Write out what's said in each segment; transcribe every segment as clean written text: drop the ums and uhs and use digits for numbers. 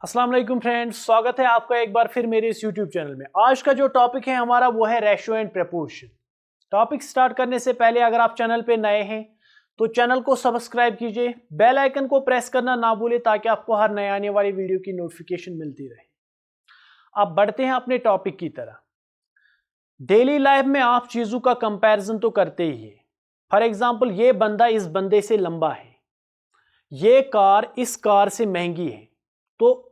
अस्सलाम वालेकुम फ्रेंड्स, स्वागत है आपका एक बार फिर मेरे इस यूट्यूब चैनल में। आज का जो टॉपिक है हमारा वो है ratio and proportion. Topic start करने से पहले अगर आप चैनल पे नए हैं तो चैनल को सब्सक्राइब कीजिए, बेल आइकन को प्रेस करना ना भूलें ताकि आपको हर नए आने वाली वीडियो की नोटिफिकेशन मिलती रहे। अब बढ़ते हैं अपने टॉपिक की तरह। डेली लाइफ में आप चीज़ों का कंपैरिजन तो करते ही है। फॉर एग्जाम्पल, ये बंदा इस बंदे से लंबा है, ये कार इस कार से महंगी है। तो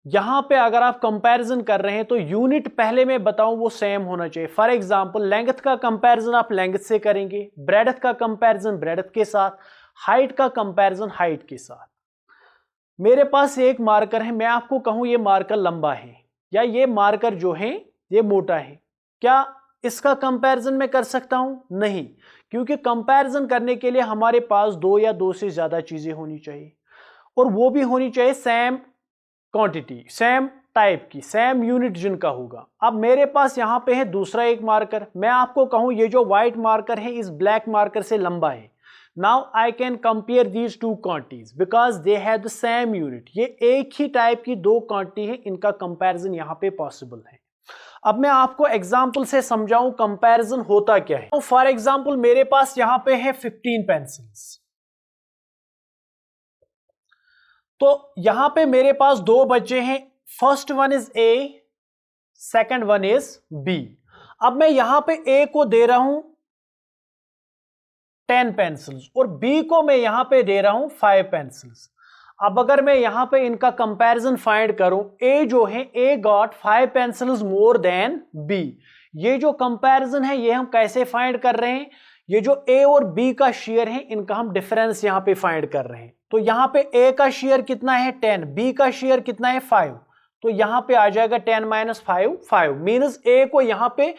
यहां पे अगर आप कंपैरिजन कर रहे हैं तो यूनिट पहले मैं बताऊं वो सेम होना चाहिए। फॉर एग्जांपल, लेंथ का कंपैरिजन आप लेंथ से करेंगे, ब्रेडथ का कंपैरिजन ब्रेडथ के साथ, हाइट का कंपैरिजन हाइट के साथ। मेरे पास एक मार्कर है, मैं आपको कहूं ये मार्कर लंबा है या ये मार्कर जो है ये मोटा है, क्या इसका कंपैरिजन मैं कर सकता हूं? नहीं, क्योंकि कंपैरिजन करने के लिए हमारे पास दो या दो से ज्यादा चीजें होनी चाहिए और वो भी होनी चाहिए सेम क्वांटिटी, सेम टाइप की, सेम यूनिट जिनका होगा। अब मेरे पास यहां पे है दूसरा एक मार्कर, मैं आपको कहूं ये जो व्हाइट मार्कर है इस ब्लैक मार्कर से लंबा है। Now I can compare these two quantities because they have the same unit. ये एक ही टाइप की दो क्वांटिटी है, इनका कंपैरिजन यहां पे पॉसिबल है। अब मैं आपको एग्जांपल से समझाऊं कंपैरिजन होता क्या है। फॉर एग्जांपल, मेरे पास यहां पे है 15 पेंसिल्स। तो यहां पे मेरे पास दो बच्चे हैं, first one is A, second one is B. अब मैं यहां पे ए को दे रहा हूं 10 पेंसिल्स और बी को मैं यहां पे दे रहा हूं 5 पेंसिल्स। अब अगर मैं यहां पे इनका कंपैरिजन फाइंड करूं, ए जो है A got 5 pencils more than B. ये जो कंपैरिजन है ये हम कैसे फाइंड कर रहे हैं? ये जो ए और बी का शेयर है इनका हम डिफरेंस यहां पे फाइंड कर रहे हैं। तो यहां पे ए का शेयर कितना है 10, बी का शेयर कितना है 5। तो यहां पे आ जाएगा 10 माइनस 5 5, मीनस ए को यहां पे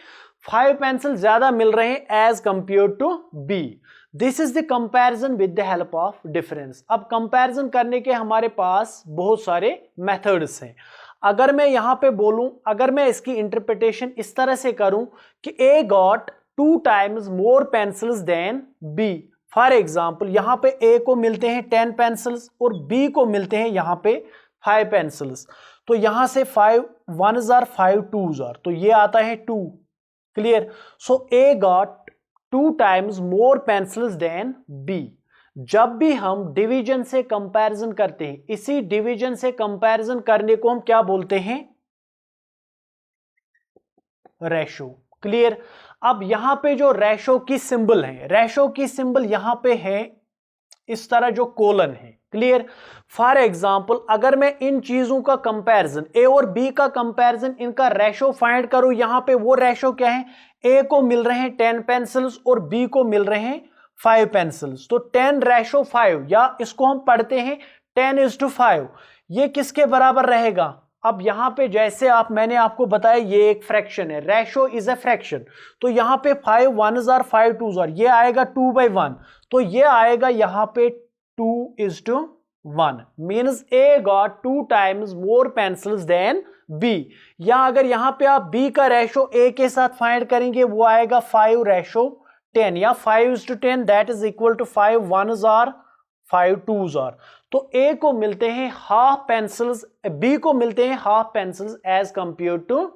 5 पेंसिल ज्यादा मिल रहे हैं as compare to B. This is the comparison with the help of difference. अब कंपैरिजन करने के हमारे पास बहुत सारे मेथड्स हैं। अगर मैं यहां पे बोलूं, अगर मैं इसकी इंटरप्रिटेशन इस तरह से करूं कि A got 2 times more pencils than B. For example, यहां पे ए को मिलते हैं 10 पेंसिल्स और बी को मिलते हैं यहां पे 5 पेंसिल्स। तो यहां से 5 1s आर 5 2s आर, तो ये आता है 2। Clear? So A got 2 times more pencils than B. जब भी हम डिवीजन से कंपैरिजन करते हैं, इसी डिवीजन से कंपैरिजन करने को हम क्या बोलते हैं? रेशो। क्लियर? अब यहां पे जो रेशो की सिंबल है, रेशो की सिंबल यहां पे है इस तरह जो कोलन है। क्लियर? फॉर एग्जाम्पल, अगर मैं इन चीजों का कंपैरिजन, ए और बी का कंपैरिजन, इनका रेशो फाइंड करूं, यहां पे वो रेशो क्या है? ए को मिल रहे हैं 10 पेंसिल्स और बी को मिल रहे हैं 5 पेंसिल्स। तो 10:5, या इसको हम पढ़ते हैं 10:5। ये किसके बराबर रहेगा? अब यहां पे जैसे मैंने आपको बताया ये एक फ्रैक्शन है, रेशो इज अ फ्रैक्शन। तो यहां पे 5 1s आर 5 2s आर, ये आएगा 2/1। तो ये आएगा यहां पे 2:1, means A got 2 times more pencils than B. या अगर यहां पे आप बी का रेशो ए के साथ फाइंड करेंगे वो आएगा 5:10 या 5:10, that is equal to 5 1s are 5 2s are. तो ए को मिलते हैं हाफ पेंसिल्स, बी को मिलते हैं half pencils as compare to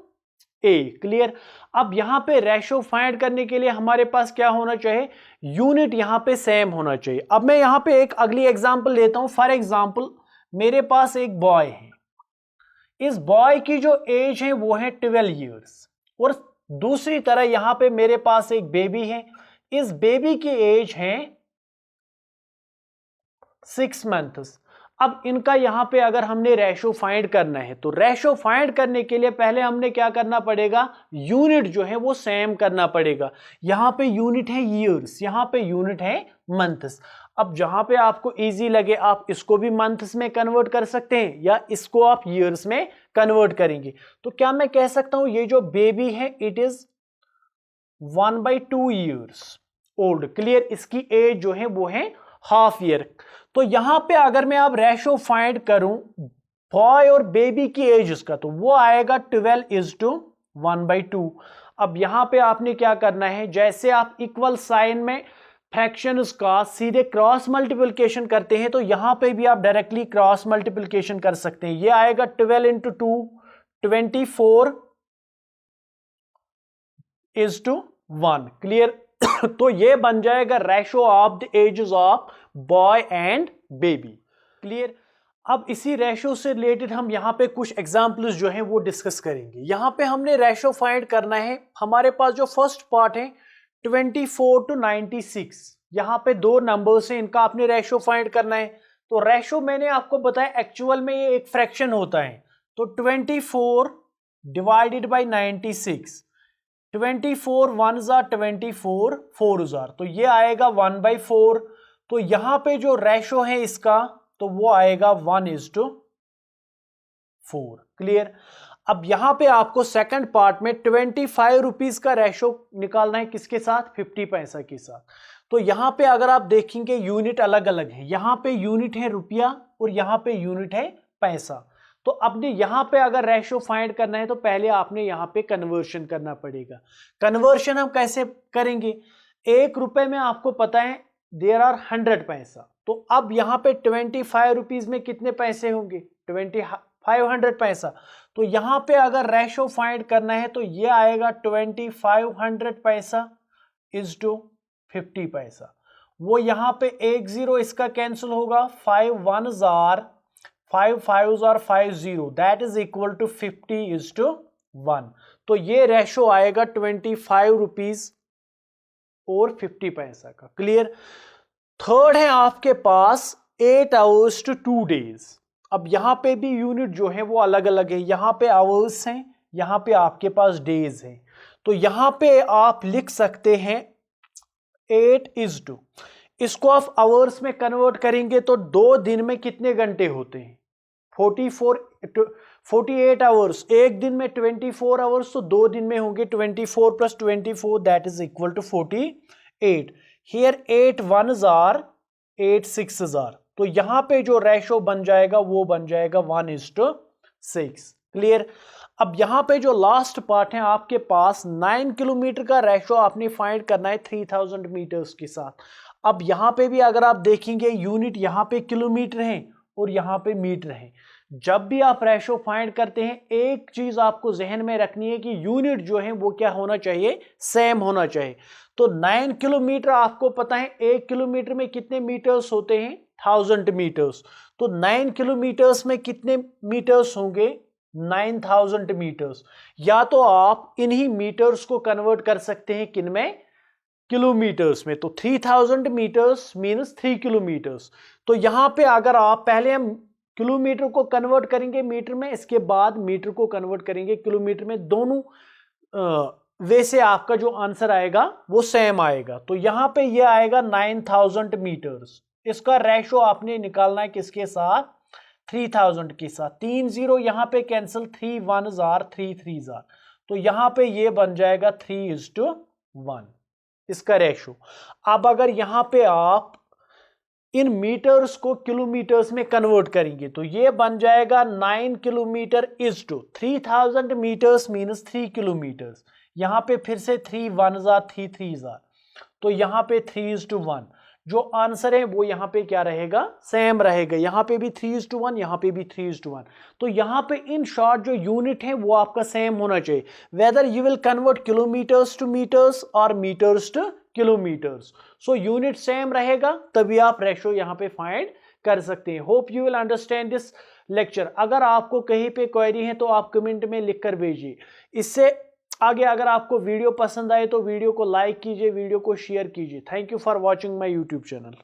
A. Clear? अब यहां पे रेशो फाइंड करने के लिए हमारे पास क्या होना चाहिए? यूनिट यहां पे सेम होना चाहिए। अब मैं यहां पे एक अगली एग्जांपल लेता हूं। फॉर एग्जांपल, मेरे पास एक बॉय है, इस बॉय की जो एज है वो है 12 ईयर्स और दूसरी तरह यहां पे मेरे पास एक बेबी है, इस बेबी की एज है 6 मंथ्स। अब इनका यहां पे अगर हमने रेशो फाइंड करना है तो रेशो फाइंड करने के लिए पहले हमने क्या करना पड़ेगा? यूनिट जो है वो सेम करना पड़ेगा। यहां पे यूनिट है ईयर्स, यहां पे यूनिट है मंथ्स। अब जहां पे आपको इजी लगे आप इसको भी मंथ्स में कन्वर्ट कर सकते हैं या इसको आप ईयर्स में कन्वर्ट करेंगे। तो क्या मैं कह सकता हूं ये जो बेबी है it is 1/2 years old. Clear? इसकी एज जो है वो है हाफ ईयर। तो यहां पे अगर मैं अब रेशो फाइंड करूं बॉय और बेबी की एज का, तो वो आएगा 12:1/2। अब यहां पे आपने क्या करना है, जैसे आप इक्वल साइन में फ्रैक्शंस का सीधे क्रॉस मल्टीप्लिकेशन करते हैं तो यहां पे भी आप डायरेक्टली क्रॉस मल्टीप्लिकेशन कर सकते हैं। ये आएगा 12 इंटू 2 24 इज टू 1। क्लियर? तो ये बन जाएगा ratio of the ages of boy and baby. Clear? अब इसी रेशो से रिलेटेड हम यहाँ पे कुछ एग्जांपल्स जो हैं वो डिस्कस करेंगे। यहाँ पे हमने रेशो फाइंड करना है। हमारे पास जो फर्स्ट पार्ट है 24 टू 96, यहाँ पे दो नंबर्स हैं, इनका आपने रेशो फाइंड करना है। तो रेशो मैंने आपको बताया एक्चुअल में ये एक फ्रैक्शन होता है। तो 24 डिवाइडेड बाई 96, 24 1 जार 24 4 जार, तो ये आएगा 1/4। तो यहां पे जो रेशो है इसका तो वो आएगा 1:4। क्लियर? अब यहां पे आपको सेकंड पार्ट में 25 रुपीज का रेशो निकालना है, किसके साथ? 50 पैसा के साथ। तो यहां पे अगर आप देखेंगे यूनिट अलग अलग है, यहां पे यूनिट है रुपया और यहां पे यूनिट है पैसा। तो अपने यहां पे अगर रेशो फाइंड करना है तो पहले आपने यहां पे कन्वर्शन करना पड़ेगा। कन्वर्शन हम कैसे करेंगे? 1 रुपए में आपको पता है देयर आर 100 पैसा। तो अब यहां पे 25 रुपीज में कितने पैसे होंगे? 2500 पैसा। तो यहां पे अगर रेशो फाइंड करना है तो ये आएगा 2500 पैसा इज टू 50 पैसा। वो यहां पे 1 0 इसका कैंसिल होगा, 5 1 जार 5 5 जार 5 0, that is equal to 50 is to 1। तो ये रेशो आएगा 25 रुपीज और 50 पैसा का। क्लियर? थर्ड है आपके पास 8 आवर्स टू 2 डेज। अब यहां पे भी यूनिट जो है वो अलग अलग है, यहां पे आवर्स हैं, यहां पे आपके पास डेज हैं। तो यहां पे आप लिख सकते हैं 8:2, इसको आप आवर्स में कन्वर्ट करेंगे तो 2 दिन में कितने घंटे होते हैं? 48 आवर्स। एक दिन में 24 आवर्स, तो 2 दिन में होंगे 24 + 24, that is equal to 48। Here 8 1 जार 8 6 जार। तो यहां पे जो रेशो बन जाएगा वो बन जाएगा 1:6। क्लियर? अब यहां पे जो लास्ट पार्ट है आपके पास 9 किलोमीटर का रेशो आपने फाइंड करना है 3000 मीटर्स के साथ। अब यहां पे भी अगर आप देखेंगे यूनिट यहां पे किलोमीटर है और यहां पे मीटर है। जब भी आप रेशो फाइंड करते हैं एक चीज आपको जहन में रखनी है कि यूनिट जो है वो क्या होना चाहिए? सेम होना चाहिए। तो 9 किलोमीटर आपको पता है 1 किलोमीटर में कितने मीटर्स होते हैं? 1000 मीटर्स। तो 9 किलोमीटर्स में कितने मीटर्स होंगे? 9000 मीटर्स। या तो आप इन्हीं मीटर्स को कन्वर्ट कर सकते हैं किनमें? किलोमीटर्स में। तो 3000 मीटर्स मीन्स 3 किलोमीटर्स। तो यहां पे अगर आप पहले हम किलोमीटर को कन्वर्ट करेंगे मीटर में, इसके बाद मीटर को कन्वर्ट करेंगे किलोमीटर में, दोनों वे से आपका जो आंसर आएगा वो सेम आएगा। तो यहां पे ये आएगा 9000 मीटर्स। इसका रेशो आपने निकालना है किसके साथ? 3000 के साथ। 3 0 यहां पे कैंसिल, 3 1 जार 3 3 जार। तो यहां पे ये बन जाएगा 3:1 इसका रेशो। अब अगर यहां पे आप इन मीटर्स को किलोमीटर्स में कन्वर्ट करेंगे तो ये बन जाएगा 9 kilometre is to 3000 metres means 3 kilometres. यहां पे फिर से 3 1 जार 3 3 जार। तो यहां पे 3:1। जो आंसर है वो यहां पे क्या रहेगा? सेम रहेगा। यहां पे भी 3:1, यहां पे भी 3:1। तो यहां पे इन शॉर्ट जो यूनिट है वो आपका सेम होना चाहिए, whether you will convert kilometres to metres और metres to kilometres. So unit same रहेगा तभी आप रेशो यहां पे फाइंड कर सकते हैं। Hope you will understand this lecture. अगर आपको कहीं पे क्वेरी है तो आप कमेंट में लिखकर भेजिए। इससे आगे अगर आपको वीडियो पसंद आए तो वीडियो को लाइक कीजिए, वीडियो को शेयर कीजिए। Thank you for watching my YouTube channel.